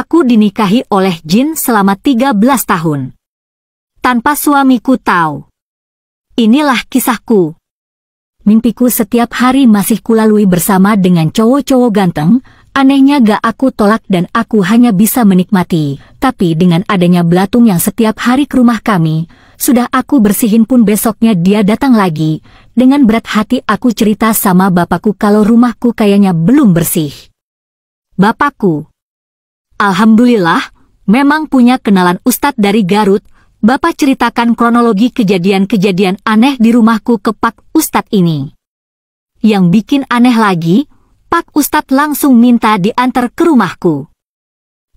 Aku dinikahi oleh jin selama 13 tahun. Tanpa suamiku tahu. Inilah kisahku. Mimpiku setiap hari masih kulalui bersama dengan cowok-cowok ganteng. Anehnya gak aku tolak dan aku hanya bisa menikmati. Tapi dengan adanya belatung yang setiap hari ke rumah kami, sudah aku bersihin pun besoknya dia datang lagi. Dengan berat hati aku cerita sama bapakku kalau rumahku kayaknya belum bersih. Bapakku, alhamdulillah, memang punya kenalan ustadz dari Garut. Bapak ceritakan kronologi kejadian-kejadian aneh di rumahku ke Pak Ustadz ini. Yang bikin aneh lagi, Pak Ustadz langsung minta diantar ke rumahku.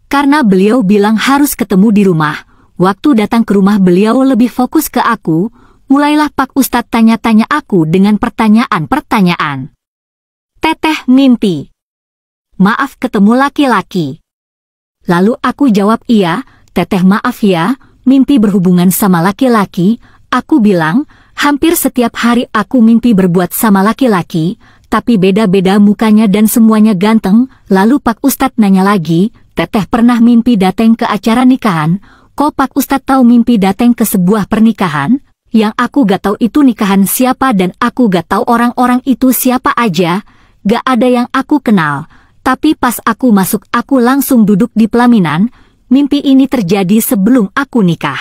Karena beliau bilang harus ketemu di rumah, waktu datang ke rumah beliau lebih fokus ke aku, mulailah Pak Ustadz tanya-tanya aku dengan pertanyaan-pertanyaan. Teteh mimpi. Maaf ketemu laki-laki. Lalu aku jawab iya, teteh maaf ya, mimpi berhubungan sama laki-laki. Aku bilang, hampir setiap hari aku mimpi berbuat sama laki-laki, tapi beda-beda mukanya dan semuanya ganteng. Lalu Pak Ustadz nanya lagi, teteh pernah mimpi dateng ke acara nikahan? Kok Pak Ustadz tahu mimpi dateng ke sebuah pernikahan? Yang aku gak tahu itu nikahan siapa dan aku gak tahu orang-orang itu siapa aja, gak ada yang aku kenal. Tapi pas aku masuk aku langsung duduk di pelaminan. Mimpi ini terjadi sebelum aku nikah.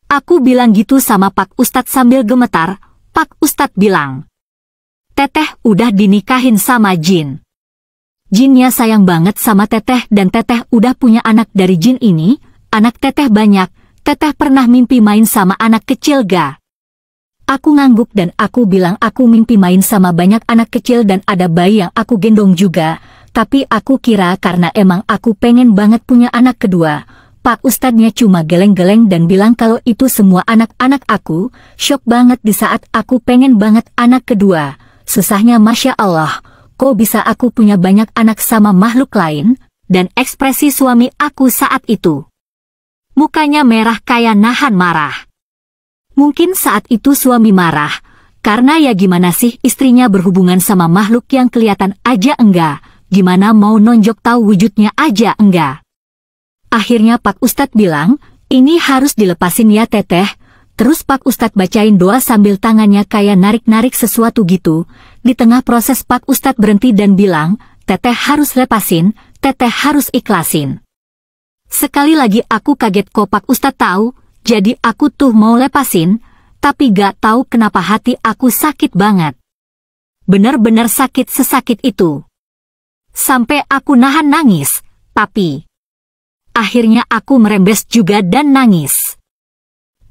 Aku bilang gitu sama Pak Ustadz sambil gemetar. Pak Ustadz bilang, teteh udah dinikahin sama jin. Jinnya sayang banget sama teteh dan teteh udah punya anak dari jin ini. Anak teteh banyak. Teteh pernah mimpi main sama anak kecil ga? Aku ngangguk dan aku bilang aku mimpi main sama banyak anak kecil dan ada bayi yang aku gendong juga. Tapi aku kira karena emang aku pengen banget punya anak kedua. Pak Ustadznya cuma geleng-geleng dan bilang kalau itu semua anak-anak aku. Shock banget di saat aku pengen banget anak kedua. Susahnya Masya Allah, kok bisa aku punya banyak anak sama makhluk lain? Dan ekspresi suami aku saat itu. Mukanya merah kayak nahan marah. Mungkin saat itu suami marah, karena ya gimana sih istrinya berhubungan sama makhluk yang kelihatan aja enggak. Gimana mau nonjok tahu wujudnya aja enggak. Akhirnya Pak Ustadz bilang, ini harus dilepasin ya teteh. Terus Pak Ustadz bacain doa sambil tangannya kayak narik-narik sesuatu gitu. Di tengah proses Pak Ustadz berhenti dan bilang, teteh harus lepasin, teteh harus ikhlasin. Sekali lagi aku kaget kok Pak Ustadz tahu, jadi aku tuh mau lepasin, tapi gak tahu kenapa hati aku sakit banget. Bener-bener sakit sesakit itu. Sampai aku nahan nangis, tapi akhirnya aku merembes juga dan nangis.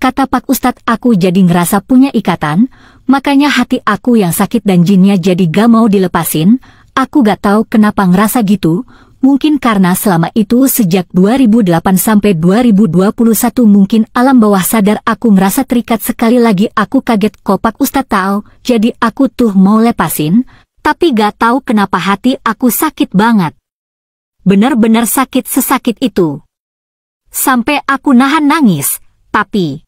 Kata Pak Ustadz aku jadi ngerasa punya ikatan, makanya hati aku yang sakit dan jinnya jadi gak mau dilepasin. Aku gak tahu kenapa ngerasa gitu, mungkin karena selama itu sejak 2008 sampai 2021 mungkin alam bawah sadar aku ngerasa terikat. Sekali lagi aku kaget kok Pak Ustadz tahu, jadi aku tuh mau lepasin, tapi gak tahu kenapa hati aku sakit banget. Bener-bener sakit sesakit itu. Sampai aku nahan nangis, tapi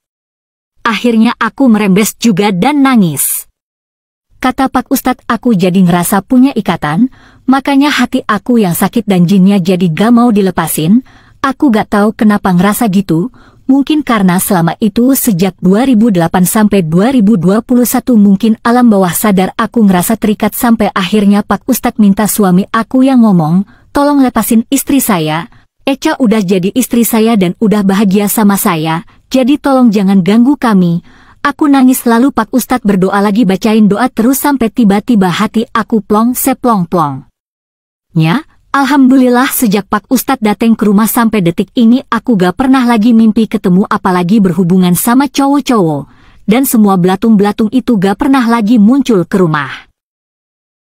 akhirnya aku merembes juga dan nangis. Kata Pak Ustadz aku jadi ngerasa punya ikatan, makanya hati aku yang sakit dan jinnya jadi gak mau dilepasin. Aku gak tahu kenapa ngerasa gitu, mungkin karena selama itu sejak 2008 sampai 2021 mungkin alam bawah sadar aku ngerasa terikat sampai akhirnya Pak Ustadz minta suami aku yang ngomong, tolong lepasin istri saya. Eca udah jadi istri saya dan udah bahagia sama saya, jadi tolong jangan ganggu kami. Aku nangis lalu Pak Ustadz berdoa lagi bacain doa terus sampai tiba-tiba hati aku plong seplong-plong. Ya, alhamdulillah sejak Pak Ustadz datang ke rumah sampai detik ini aku gak pernah lagi mimpi ketemu apalagi berhubungan sama cowok-cowok. Dan semua belatung-belatung itu gak pernah lagi muncul ke rumah.